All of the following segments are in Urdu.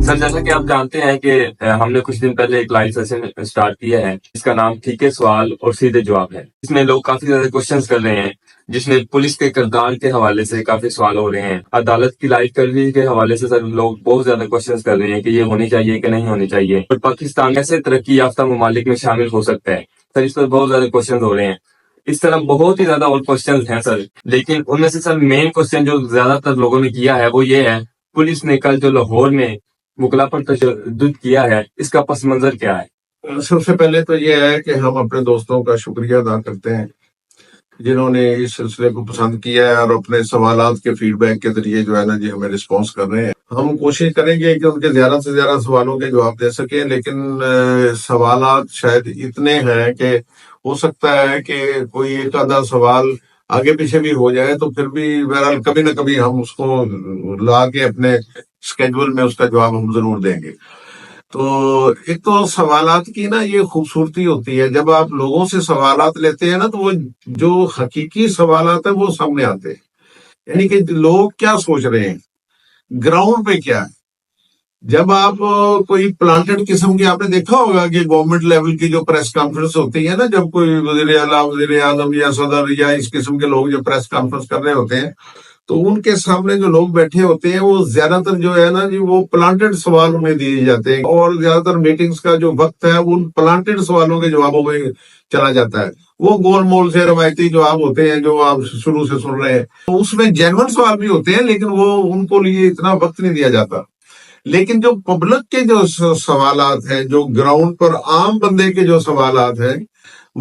سر جیسا کہ آپ جانتے ہیں کہ ہم نے کچھ دن پہلے ایک لائیو سیشن اسٹارٹ کیا ہے جس کا نام ٹھیک ہے سوال اور سیدھے جواب ہے۔ اس میں لوگ کافی زیادہ کوشچنز کر رہے ہیں، جس میں پولیس کے کردار کے حوالے سے کافی سوال ہو رہے ہیں، عدالت کی لائف کروی کے حوالے سے سر لوگ بہت زیادہ کوشچنز کر رہے ہیں کہ یہ ہونی چاہیے کہ نہیں ہونی چاہیے، اور پاکستان ایسے ترقی یافتہ ممالک میں شامل ہو سکتا ہے۔ سر اس پر بہت زیادہ کوشچنز ہو رہے ہیں، اس طرح بہت ہی زیادہ اور کوشچنز ہیں سر، لیکن ان میں سے سر مین کوشچن جو زیادہ تر لوگوں نے کیا ہے وہ یہ ہے، پولیس نے کل جو لاہور میں وکلا پر تشدد کیا ہے، اس کا پس منظر کیا ہے؟ سب سے پہلے تو یہ ہے کہ ہم اپنے دوستوں کا شکریہ ادا کرتے ہیں جنہوں نے اس سلسلے کو پسند کیا ہے اور اپنے سوالات کے فیڈ بیک کے ذریعے جو ہے نا ہمیں رسپانس کر رہے ہیں۔ ہم کوشش کریں گے کہ ان کے زیادہ سے زیادہ سوالوں کے جواب دے سکیں، لیکن سوالات شاید اتنے ہیں کہ ہو سکتا ہے کہ کوئی ایک آدھا سوال آگے پیچھے بھی ہو جائے تو پھر بھی بہرحال کبھی نہ کبھی ہم اس کو لا کے اپنے اسکیڈول میں اس کا جواب ہم ضرور دیں گے۔ تو ایک تو سوالات کی نا یہ خوبصورتی ہوتی ہے، جب آپ لوگوں سے سوالات لیتے ہیں نا تو وہ جو حقیقی سوالات ہیں وہ سامنے آتے ہیں، یعنی کہ لوگ کیا سوچ رہے ہیں، گراؤنڈ پہ کیا ہے۔ جب آپ کوئی پلانٹڈ قسم کی، آپ نے دیکھا ہوگا کہ گورنمنٹ لیول کی جو پریس کانفرنس ہوتی ہے نا، جب کوئی وزیر اعلیٰ، وزیر اعظم یا صدر یا اس قسم کے لوگ جو پریس کانفرنس کر رہے ہوتے ہیں تو ان کے سامنے جو لوگ بیٹھے ہوتے ہیں وہ زیادہ تر جو ہے نا وہ پلانٹڈ سوال انہیں دیے جاتے ہیں، اور زیادہ تر میٹنگز کا جو وقت ہے وہ ان پلانٹڈ سوالوں کے جوابوں میں چلا جاتا ہے۔ وہ گول مول سے روایتی جواب ہوتے ہیں جو آپ شروع سے سن رہے ہیں، تو اس میں جینون سوال بھی ہوتے ہیں لیکن وہ ان کو لیے اتنا وقت نہیں دیا جاتا۔ لیکن جو پبلک کے جو سوالات ہیں، جو گراؤنڈ پر عام بندے کے جو سوالات ہیں،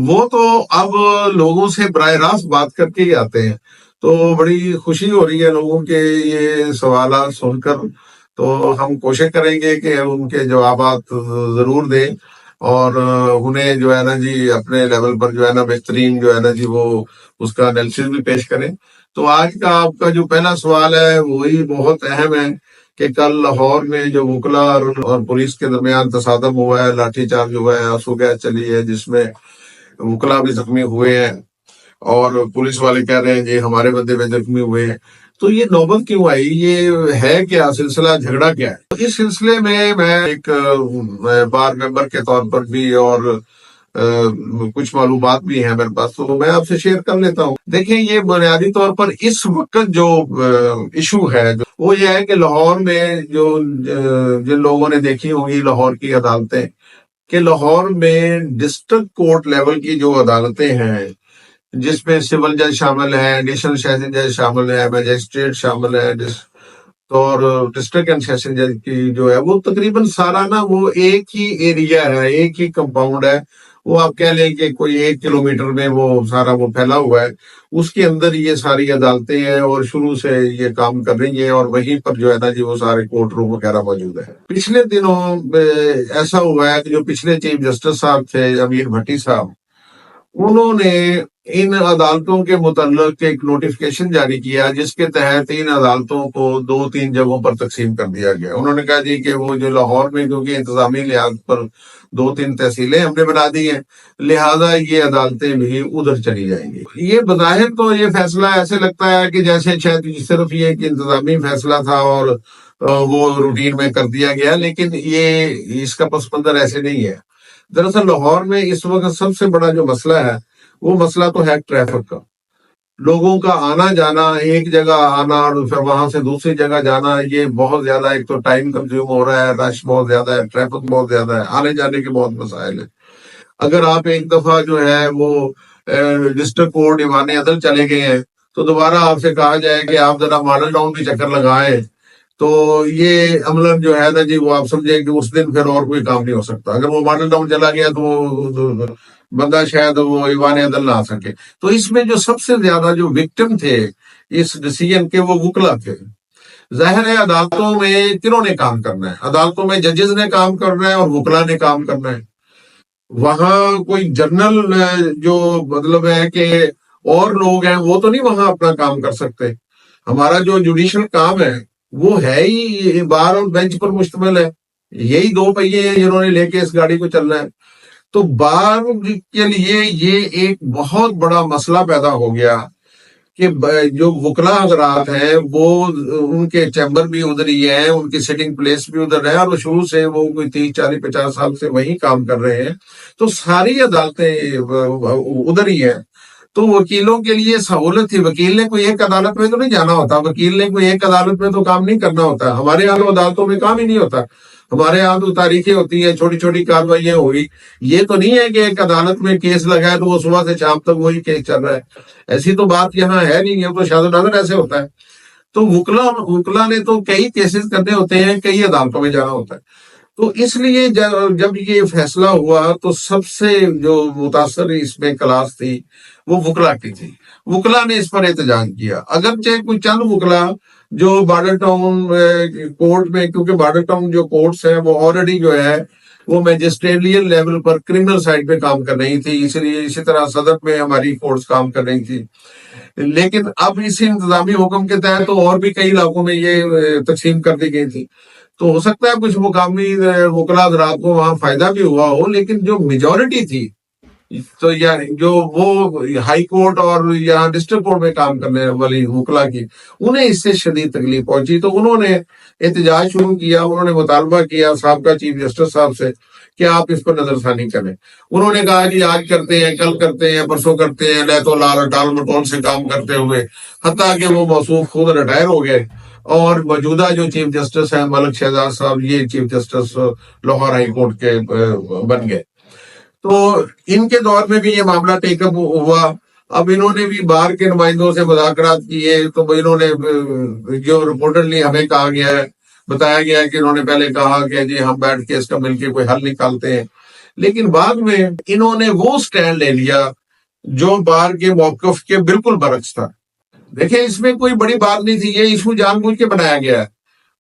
وہ تو اب لوگوں سے براہ راست بات کر کے ہی آتے ہیں۔ تو بڑی خوشی ہو رہی ہے لوگوں کے یہ سوالات سن کر، تو ہم کوشش کریں گے کہ ان کے جوابات ضرور دیں اور انہیں جو ہے نا اپنے لیول پر جو ہے نا بہترین جو ہے نا وہ اس کا انالیسس بھی پیش کریں۔ تو آج کا آپ کا جو پہلا سوال ہے وہی بہت اہم ہے کہ کل لاہور میں جو وکلا اور پولیس کے درمیان تصادم ہوا ہے، لاٹھی چارج ہوا ہے، آنسو گیس چلی ہے، جس میں وکلا بھی زخمی ہوئے ہیں اور پولیس والے کہہ رہے ہیں جی ہمارے بندے میں زخمی ہوئے ہیں۔ تو یہ نوبت کیوں آئی، یہ ہے کیا سلسلہ، جھگڑا کیا ہے؟ اس سلسلے میں ایک بار ممبر کے طور پر بھی اور کچھ معلومات بھی ہیں میرے پاس، تو میں آپ سے شیئر کر لیتا ہوں۔ دیکھیں، یہ بنیادی طور پر اس وقت جو ایشو ہے وہ یہ ہے کہ لاہور میں جو جن لوگوں نے دیکھی ہوگی لاہور کی عدالتیں، کہ لاہور میں ڈسٹرکٹ کورٹ لیول کی جو عدالتیں ہیں جس میں سول جج شامل ہیں، ایڈیشنل سیشن جج شامل ہے، میجسٹریٹ شامل ہے، اور ڈسٹرکٹ اینڈ سیشن جج کی جو ہے وہ تقریباً سارا نا وہ ایک ہی ایریا ہے، ایک ہی کمپاؤنڈ ہے۔ وہ آپ کہہ لیں کہ کوئی 1 کلومیٹر میں وہ سارا وہ پھیلا ہوا ہے، اس کے اندر یہ ساری عدالتیں ہیں اور شروع سے یہ کام کر رہی ہیں، اور وہیں پر جو ہے نا وہ سارے کورٹ روم وغیرہ موجود ہے۔ پچھلے دنوں ایسا ہوا ہے کہ جو پچھلے چیف جسٹس صاحب تھے امیر بھٹی صاحب، انہوں نے ان عدالتوں کے متعلق ایک نوٹیفکیشن جاری کیا جس کے تحت ان عدالتوں کو 2-3 جگہوں پر تقسیم کر دیا گیا۔ انہوں نے کہا جی کہ وہ جو لاہور میں کیونکہ انتظامی لحاظ پر 2-3 تحصیلیں ہم نے بنا دی ہیں، لہذا یہ عدالتیں بھی ادھر چلی جائیں گی۔ یہ بظاہر تو یہ فیصلہ ایسے لگتا ہے کہ جیسے شاید صرف یہ ایک انتظامی فیصلہ تھا اور وہ روٹین میں کر دیا گیا، لیکن یہ اس کا پس منظر ایسے نہیں ہے۔ دراصل لاہور میں اس وقت سب سے بڑا جو مسئلہ ہے وہ مسئلہ تو ہے ٹریفک کا، لوگوں کا آنا جانا، ایک جگہ آنا اور پھر وہاں سے دوسری جگہ جانا، یہ بہت زیادہ ایک تو ٹائم کنزیوم ہو رہا ہے، رش بہت زیادہ ہے، ٹریفک بہت زیادہ ہے، آنے جانے کے بہت مسائل ہیں۔ اگر آپ ایک دفعہ جو ہے وہ ڈسٹرکٹ کورٹ ایوان عدل چلے گئے ہیں تو دوبارہ آپ سے کہا جائے کہ آپ ذرا ماڈل ٹاؤن بھی چکر لگائیں، تو یہ عملاً جو ہے نا وہ آپ سمجھیں کہ اس دن پھر اور کوئی کام نہیں ہو سکتا۔ اگر وہ ماڈل ٹاؤن چلا گیا تو بندہ شاید وہ ایوان عدل نہ آ سکے۔ تو اس میں جو سب سے زیادہ جو وکٹم تھے اس ڈیسیژن کے وہ وکلا تھے۔ ظاہر ہے عدالتوں میں کنہوں نے کام کرنا ہے؟ عدالتوں میں ججز نے کام کرنا ہے اور وکلا نے کام کرنا ہے۔ وہاں کوئی جنرل جو مطلب ہے کہ اور لوگ ہیں وہ تو نہیں وہاں اپنا کام کر سکتے۔ ہمارا جو جوڈیشل کام ہے وہ ہے ہی بار اور بینچ پر مشتمل ہے، یہی 2 پہیے ہیں جنہوں نے لے کے اس گاڑی کو چلنا ہے۔ تو بار کے لیے یہ ایک بہت بڑا مسئلہ پیدا ہو گیا کہ جو وکلا حضرات ہیں وہ ان کے چیمبر بھی ادھر ہی ہیں، ان کی سٹنگ پلیس بھی ادھر ہے، اور وہ شروع سے وہ کوئی 30 40 50 سال سے وہیں کام کر رہے ہیں، تو ساری عدالتیں ادھر ہی ہیں۔ تو وکیلوں کے لیے سہولت تھی، وکیل نے کوئی ایک عدالت میں تو نہیں جانا ہوتا، وکیل نے کوئی ایک عدالت میں تو کام نہیں کرنا ہوتا، ہمارے یہاں تو عدالتوں میں کام ہی نہیں ہوتا، ہمارے یہاں تو تاریخیں ہوتی ہیں، چھوٹی چھوٹی کاروائیاں ہوئی۔ یہ تو نہیں ہے کہ ایک عدالت میں کیس لگا ہے تو وہ صبح سے شام تک وہی کیس چل رہا ہے، ایسی تو بات یہاں ہے نہیں، ہے تو شاید نظر ایسے ہوتا ہے۔ تو وکلا نے تو کئی کیسز کرنے ہوتے ہیں، کئی عدالتوں میں جانا ہوتا ہے۔ تو اس لیے جب یہ فیصلہ ہوا تو سب سے جو متاثر اس میں کلاس تھی وہ وکلا کی تھی، وکلا نے اس پر احتجاج کیا، اگرچہ کوئی چند وکلا جو بارڈر ٹاؤن کورٹ میں، کیونکہ بارڈر ٹاؤن جو کورٹس ہیں وہ آلریڈی جو ہے وہ میجسٹریلین لیول پر کرمنل سائڈ پہ کام کر رہی تھی، اس لیے اسی طرح صدر میں ہماری کورٹس کام کر رہی تھی، لیکن اب اس انتظامی حکم کے تحت تو اور بھی کئی علاقوں میں یہ تقسیم کر دی گئی تھی۔ تو ہو سکتا ہے کچھ مقامی وکلا حضرات کو وہاں فائدہ بھی ہوا ہو، لیکن جو میجورٹی تھی، تو یعنی جو وہ ہائی کورٹ اور یہاں ڈسٹرکٹ کورٹ میں کام کرنے والی وکلا کی، انہیں اس سے شدید تکلیف پہنچی، تو انہوں نے احتجاج شروع کیا، انہوں نے مطالبہ کیا سابقہ چیف جسٹس صاحب سے کہ آپ اس پر نظر ثانی کریں۔ انہوں نے کہا کہ آج کرتے ہیں، کل کرتے ہیں، پرسوں کرتے ہیں، لیت و لال ٹال مٹول سے کام کرتے ہوئے، حتیٰ کہ وہ موصوف خود ریٹائر ہو گئے، اور موجودہ جو چیف جسٹس ہیں ملک شہزاد صاحب، یہ chief justice Lahore high court کے بن گئے۔ تو ان کے دور میں بھی یہ معاملہ ٹیک اپ ہوا۔ اب انہوں نے بھی بار کے نمائندوں سے مذاکرات کیے، تو انہوں نے جو رپورٹرلی ہمیں کہا گیا ہے، بتایا گیا ہے کہ انہوں نے پہلے کہا کہ جی ہم بیٹھ کے اس کا مل کے کوئی حل نکالتے ہیں، لیکن بعد میں انہوں نے وہ سٹینڈ لے لیا جو بار کے موقف کے بالکل برعکس تھا۔ دیکھیں اس میں کوئی بڑی بات نہیں تھی، یہ ایشو جان بوجھ کے بنایا گیا ہے۔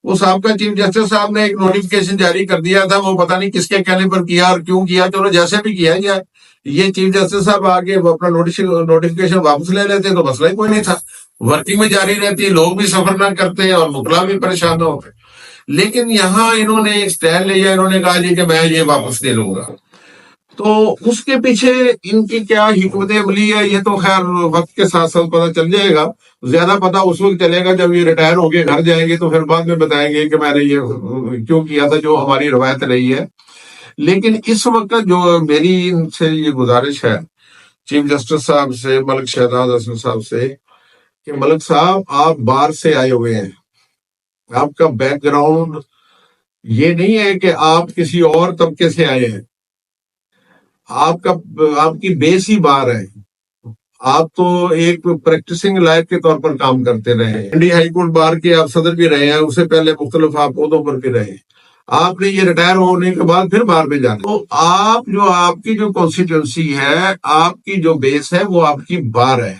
وہ سابقہ چیف جسٹس صاحب نے ایک نوٹیفکیشن جاری کر دیا تھا، وہ پتہ نہیں کس کے کہنے پر کیا اور کیوں کیا، چلو جیسے بھی کیا گیا، یہ چیف جسٹس صاحب آگے وہ اپنا نوٹیفکیشن واپس لے لیتے تو مسئلہ ہی کوئی نہیں تھا، ورکنگ میں جاری رہتی، لوگ بھی سفر نہ کرتے اور وکلا بھی پریشان نہ ہوتے۔ لیکن یہاں انہوں نے اسٹینڈ لیا، انہوں نے کہا جی کہ میں یہ واپس لے لوں گا۔ تو اس کے پیچھے ان کی کیا حکمت عملی ہے یہ تو خیر وقت کے ساتھ ساتھ پتہ چل جائے گا، زیادہ پتہ اس وقت چلے گا جب یہ ریٹائر ہو کے گھر جائیں گے، تو پھر بعد میں بتائیں گے کہ میں نے یہ کیوں کیا تھا، جو ہماری روایت رہی ہے۔ لیکن اس وقت جو میری ان سے یہ گزارش ہے چیف جسٹس صاحب سے، ملک شہزاد حسن صاحب سے، کہ ملک صاحب آپ بار سے آئے ہوئے ہیں، آپ کا بیک گراؤنڈ یہ نہیں ہے کہ آپ کسی اور طبقے سے آئے ہیں، آپ کی بیس ہی بار ہے، آپ تو ایک پریکٹسنگ لائر کے طور پر کام کرتے رہے ہیں، انڈیا ہائی کورٹ بار کے آپ صدر بھی رہے ہیں، اس سے پہلے مختلف آپ عہدوں پر بھی رہے ہیں، آپ نے یہ ریٹائر ہونے کے بعد پھر بار میں جانا، تو آپ کی جو کانسٹیٹوئنسی ہے، آپ کی جو بیس ہے وہ آپ کی بار ہے۔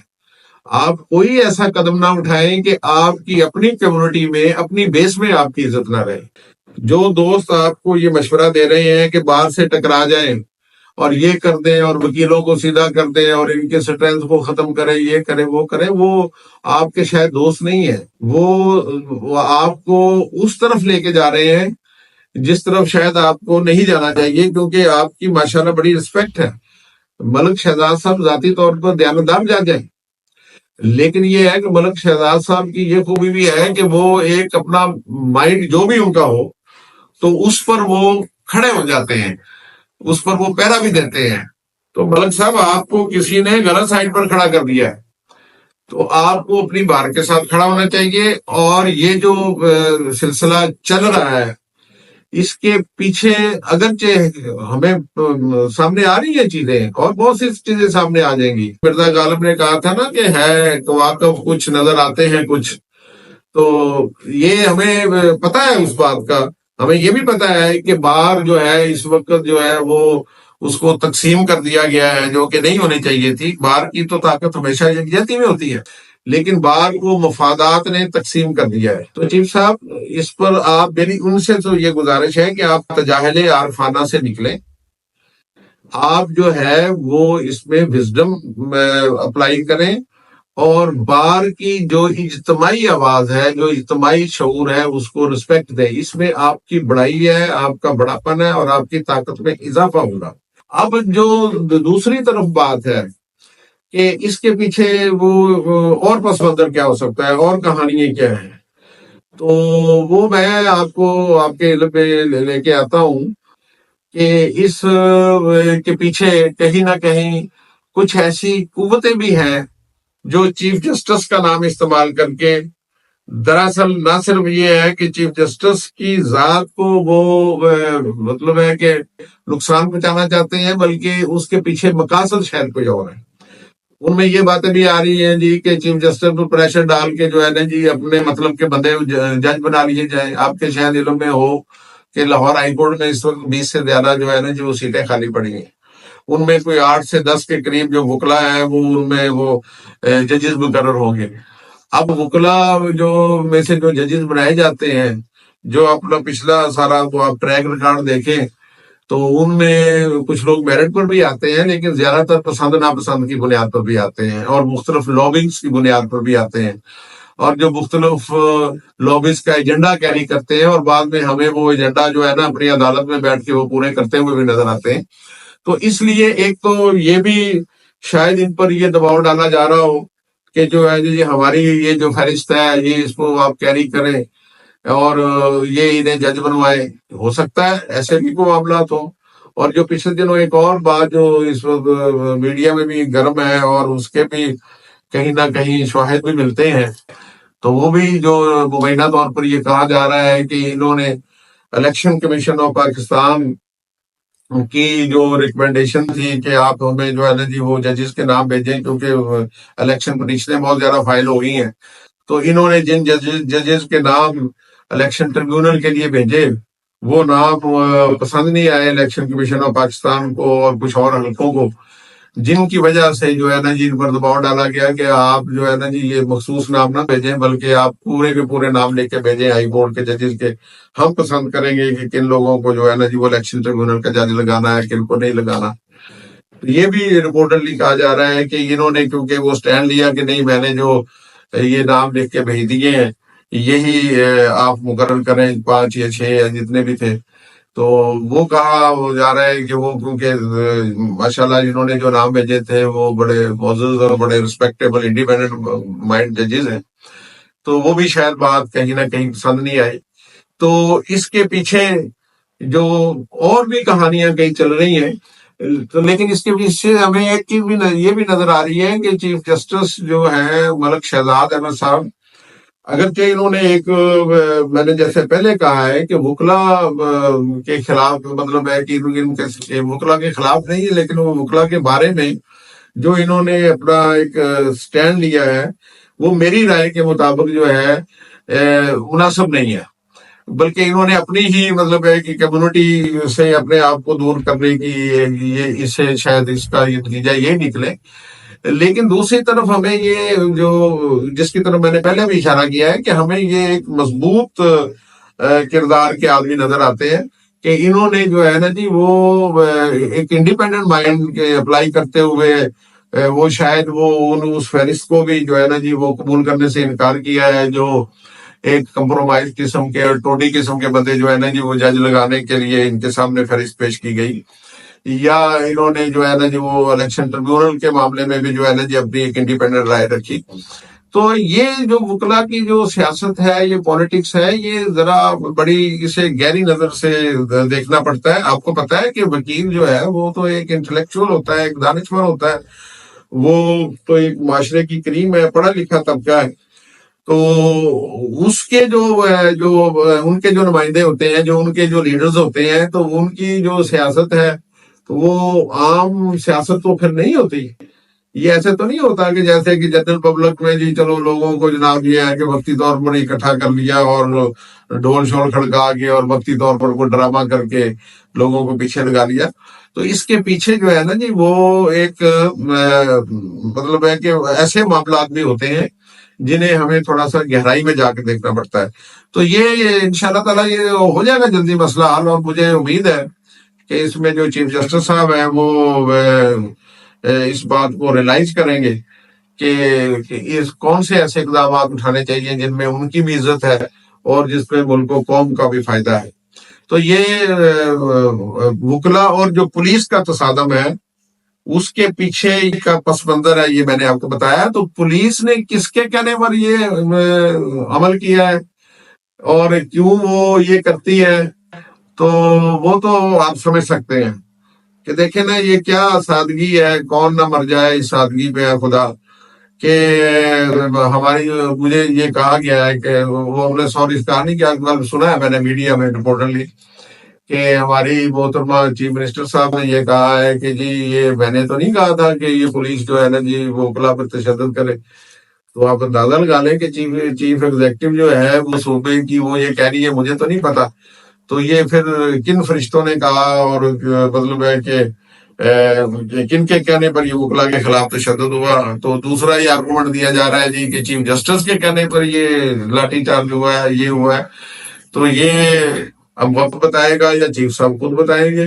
آپ کوئی ایسا قدم نہ اٹھائیں کہ آپ کی اپنی کمیونٹی میں، اپنی بیس میں آپ کی عزت نہ رہے۔ جو دوست آپ کو یہ مشورہ دے رہے ہیں کہ بار سے ٹکرا جائیں اور یہ کر دیں اور وکیلوں کو سیدھا کر دیں اور ان کے سٹرینتھ کو ختم کریں، یہ کریں وہ کریں، وہ آپ کے شاید دوست نہیں ہیں، وہ آپ کو اس طرف لے کے جا رہے ہیں جس طرف شاید آپ کو نہیں جانا چاہیے، کیونکہ آپ کی ماشاءاللہ بڑی رسپیکٹ ہے۔ ملک شہزاد صاحب ذاتی طور پر دیانتدار جج ہیں، لیکن یہ ہے کہ ملک شہزاد صاحب کی یہ خوبی بھی ہے کہ وہ ایک اپنا مائنڈ جو بھی ان کا ہو تو اس پر وہ کھڑے ہو جاتے ہیں، اس پر وہ پہرا بھی دیتے ہیں۔ تو ملک صاحب آپ کو کسی نے غلط سائڈ پر کھڑا کر دیا ہے، تو آپ کو اپنی بار کے ساتھ کھڑا ہونا چاہیے، اور یہ جو سلسلہ چل رہا ہے اس کے پیچھے اگرچہ ہمیں سامنے آ رہی ہیں چیزیں، اور بہت سی چیزیں سامنے آ جائیں گی۔ مرزا غالب نے کہا تھا نا کہ ہے کواکب کچھ نظر آتے ہیں کچھ، تو یہ ہمیں پتہ ہے اس بات کا، ہمیں یہ بھی پتہ ہے کہ بار جو ہے اس وقت جو ہے وہ اس کو تقسیم کر دیا گیا ہے، جو کہ نہیں ہونی چاہیے تھی۔ بار کی تو طاقت ہمیشہ یکجہتی میں ہوتی ہے، لیکن بار کو مفادات نے تقسیم کر دیا ہے۔ تو چیف صاحب اس پر آپ، میری ان سے تو یہ گزارش ہے کہ آپ تجاہل عارفانہ سے نکلیں، آپ جو ہے وہ اس میں وزڈم اپلائی کریں، اور بار کی جو اجتماعی آواز ہے، جو اجتماعی شعور ہے، اس کو رسپیکٹ دیں۔ اس میں آپ کی بڑائی ہے، آپ کا بڑاپن ہے، اور آپ کی طاقت میں اضافہ ہوگا۔ اب جو دوسری طرف بات ہے کہ اس کے پیچھے وہ اور پس منظر کیا ہو سکتا ہے اور کہانیاں کیا ہیں. تو وہ میں آپ کو آپ کے علم میں لے کے آتا ہوں کہ اس کے پیچھے کہیں نہ کہیں کچھ ایسی قوتیں بھی ہیں جو چیف جسٹس کا نام استعمال کر کے دراصل نہ صرف یہ ہے کہ چیف جسٹس کی ذات کو وہ مطلب ہے کہ نقصان پہنچانا چاہتے ہیں، بلکہ اس کے پیچھے مقاصد شاید کوئی اور ہے. ان میں یہ باتیں بھی آ رہی ہیں جی کہ چیف جسٹس پر پریشر ڈال کے جو ہے نا جی اپنے مطلب کے بندے جج بنا لیے جائیں. آپ کے شاید علم میں ہو کہ لاہور ہائی کورٹ میں اس وقت 20 سے زیادہ جو ہے نا جو سیٹیں خالی پڑی ہیں. ان میں کوئی 8 سے 10 کے قریب جو وکلا ہیں وہ ان میں وہ ججز مقرر ہوں گے. اب وکلا جو میں سے جو ججز بنائے جاتے ہیں، جو اپنا پچھلا سارا وہ آپ ٹریک ریکارڈ دیکھیں تو ان میں کچھ لوگ میرٹ پر بھی آتے ہیں، لیکن زیادہ تر پسند ناپسند کی بنیاد پر بھی آتے ہیں اور مختلف لابنگز کی بنیاد پر بھی آتے ہیں، اور جو مختلف لابیز کا ایجنڈا کیری کرتے ہیں اور بعد میں ہمیں وہ ایجنڈا جو ہے نا اپنی عدالت میں بیٹھ کے وہ پورے کرتے ہوئے بھی نظر آتے ہیں. تو اس لیے ایک تو یہ بھی شاید ان پر یہ دباؤ ڈالا جا رہا ہو کہ جو ہے جی ہماری یہ جو فہرست ہے یہ اس کو آپ کیری کریں اور یہ انہیں جج بنوائے. ہو سکتا ہے ایسے بھی کوئی معاملات ہوں. اور جو پچھلے دنوں ایک اور بات جو اس وقت میڈیا میں بھی گرم ہے اور اس کے بھی کہیں نہ کہیں شواہد بھی ملتے ہیں، تو وہ بھی جو مبینہ طور پر یہ کہا جا رہا ہے کہ انہوں نے الیکشن کمیشن آف پاکستان کی جو ریکمنڈیشن تھی کہ آپ ہمیں جو ہے نا جی وہ ججز کے نام بھیجیں، کیونکہ الیکشن پٹیشنیں بہت زیادہ فائل ہو گئی ہیں، تو انہوں نے جن ججز کے نام الیکشن ٹریبیونل کے لیے بھیجے وہ نام پسند نہیں آئے الیکشن کمیشن آف پاکستان کو اور کچھ اور حلقوں کو، جن کی وجہ سے جو ہے نا جی ان پر دباؤ ڈالا گیا کہ آپ جو ہے نا جی یہ مخصوص نام نہ بھیجیں بلکہ آپ پورے کے پورے نام لے کے بھیجیں ہائی کورٹ کے ججز کے. ہم پسند کریں گے کہ کن لوگوں کو جو ہے نا جی وہ الیکشن ٹریبیونل کا جج لگانا ہے، کن کو نہیں لگانا. یہ بھی رپورٹرلی کہا جا رہا ہے کہ انہوں نے کیونکہ وہ سٹینڈ لیا کہ نہیں میں نے جو یہ نام لکھ کے بھیج دیے ہیں یہی آپ مقرر کریں، 5 یا 6 یا جتنے بھی تھے. تو وہ کہا جا رہا ہے کہ وہ کیونکہ ماشاءاللہ انہوں نے جو نام بھیجے تھے وہ بڑے معزز اور بڑے ریسپیکٹیبل انڈیپینڈنٹ مائنڈ ججز ہیں، تو وہ بھی شاید بات کہیں نہ کہیں پسند نہیں آئی. تو اس کے پیچھے جو اور بھی کہانیاں کئی چل رہی ہیں، تو لیکن اس کے پیچھے ہمیں ایک چیز بھی یہ بھی نظر آ رہی ہے کہ چیف جسٹس جو ہیں ملک شہزاد احمد صاحب، اگرچہ انہوں نے ایک میں نے جیسے پہلے کہا ہے کہ وکلا کے خلاف مطلب ہے کہ وکلا کے خلاف نہیں ہے، لیکن وہ وکلا کے بارے میں جو انہوں نے اپنا ایک سٹینڈ لیا ہے وہ میری رائے کے مطابق جو ہے مناسب نہیں ہے، بلکہ انہوں نے اپنی ہی مطلب ہے کہ کمیونٹی سے اپنے آپ کو دور کرنے کی یہ اس سے شاید اس کا یہ نتیجہ یہ نکلے. لیکن دوسری طرف ہمیں یہ جو جس کی طرف میں نے پہلے بھی اشارہ کیا ہے کہ ہمیں یہ ایک مضبوط کردار کے آدمی نظر آتے ہیں کہ انہوں نے جو ہے نا جی وہ ایک انڈیپینڈنٹ مائنڈ کے اپلائی کرتے ہوئے وہ شاید وہ اس فہرست کو بھی جو ہے نا جی وہ قبول کرنے سے انکار کیا ہے جو ایک کمپرومائز قسم کے اور ٹوٹی قسم کے بندے جو ہے نا جی وہ جج لگانے کے لیے ان کے سامنے فہرست پیش کی گئی، یا انہوں نے جو ہے نا جی وہ الیکشن ٹریبیونل کے معاملے میں بھی جو ہے نا جی اپنی ایک انڈیپینڈنٹ رائے رکھی. تو یہ جو وکلا کی جو سیاست ہے، یہ پولیٹکس ہے، یہ ذرا بڑی اسے گہری نظر سے دیکھنا پڑتا ہے. آپ کو پتا ہے کہ وکیل جو ہے وہ تو ایک انٹلیکچوئل ہوتا ہے، ایک دانشور ہوتا ہے، وہ تو ایک معاشرے کی کریم ہے، پڑھا لکھا طبقہ ہے. تو اس کے جو ان کے جو نمائندے ہوتے ہیں، جو ان کے جو لیڈرز ہوتے ہیں، تو ان کی جو سیاست ہے تو وہ عام سیاست تو پھر نہیں ہوتی. یہ ایسے تو نہیں ہوتا کہ جیسے کہ جنرل پبلک میں جی چلو لوگوں کو جناب یہ ہے کہ وقتی طور پر اکٹھا کر لیا اور ڈھول شول کھڑکا کے اور وقتی طور پر کوئی ڈرامہ کر کے لوگوں کو پیچھے لگا لیا. تو اس کے پیچھے جو ہے نا جی وہ ایک مطلب ہے کہ ایسے معاملات بھی ہوتے ہیں جنہیں ہمیں تھوڑا سا گہرائی میں جا کے دیکھنا پڑتا ہے. تو یہ انشاءاللہ تعالیٰ یہ ہو جائے گا جلدی مسئلہ حل، اور مجھے امید ہے کہ اس میں جو چیف جسٹس صاحب ہیں وہ اس بات کو ریلائز کریں گے کہ اس کون سے ایسے اقدامات اٹھانے چاہیے جن میں ان کی بھی عزت ہے اور جس میں ملک و قوم کا بھی فائدہ ہے. تو یہ وکلا اور جو پولیس کا تصادم ہے اس کے پیچھے کا پس منظر ہے یہ میں نے آپ کو بتایا. تو پولیس نے کس کے کہنے پر یہ عمل کیا ہے اور کیوں وہ یہ کرتی ہے تو وہ تو آپ سمجھ سکتے ہیں کہ دیکھیں نا یہ کیا سادگی ہے, کون نہ مر جائے اس سادگی پہ ہے خدا. کہ ہماری مجھے یہ کہا گیا ہے کہ وہ ہم نے سوری اس کہانی کی سنا ہے میں نے میڈیا میں رپورٹرلی کہ ہماری محترمہ چیف منسٹر صاحب نے یہ کہا ہے کہ جی یہ میں نے تو نہیں کہا تھا کہ یہ پولیس جو ہے نا جی وہ وکلا پر تشدد کرے. تو آپ اندازہ لگا لیں کہ چیف ایگزیکٹو جو ہے وہ صوبے کی وہ یہ کہہ رہی ہے مجھے تو نہیں پتا. تو یہ پھر کن فرشتوں نے کہا اور مطلب ہے کہ کن کے کہنے پر یہ وکلا کے خلاف تشدد ہوا. تو دوسرا یہ آرگومنٹ دیا جا رہا ہے جی کہ چیف جسٹس کے کہنے پر یہ لاٹھی چارج ہوا ہے, یہ ہوا ہے. تو یہ اب وقت بتائے گا یا چیف صاحب خود بتائیں گے,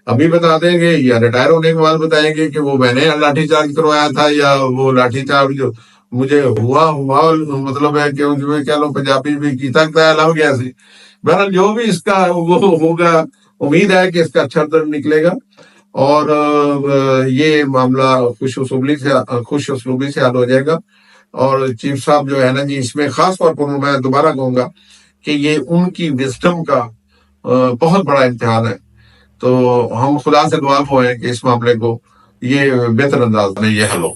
ابھی بتا دیں گے یا ریٹائر ہونے کے بعد بتائیں گے کہ وہ میں نے لاٹھی چارج کروایا تھا یا وہ لاٹھی چارج جو مجھے ہوا مطلب ہے کہ کہہ لو پنجابی بھی کی تک ہو گیا سی. بہرحال جو بھی اس کا وہ ہوگا امید ہے کہ اس کا اچھا رزلٹ نکلے گا اور یہ معاملہ خوش اسلوبی سے حل ہو جائے گا. اور چیف صاحب جو ہے نا جی اس میں خاص طور پر میں دوبارہ کہوں گا کہ یہ ان کی وزڈم کا بہت بڑا امتحان ہے. تو ہم خدا سے دعا کو ہیں کہ اس معاملے کو یہ بہتر انداز میں یہ حل ہو.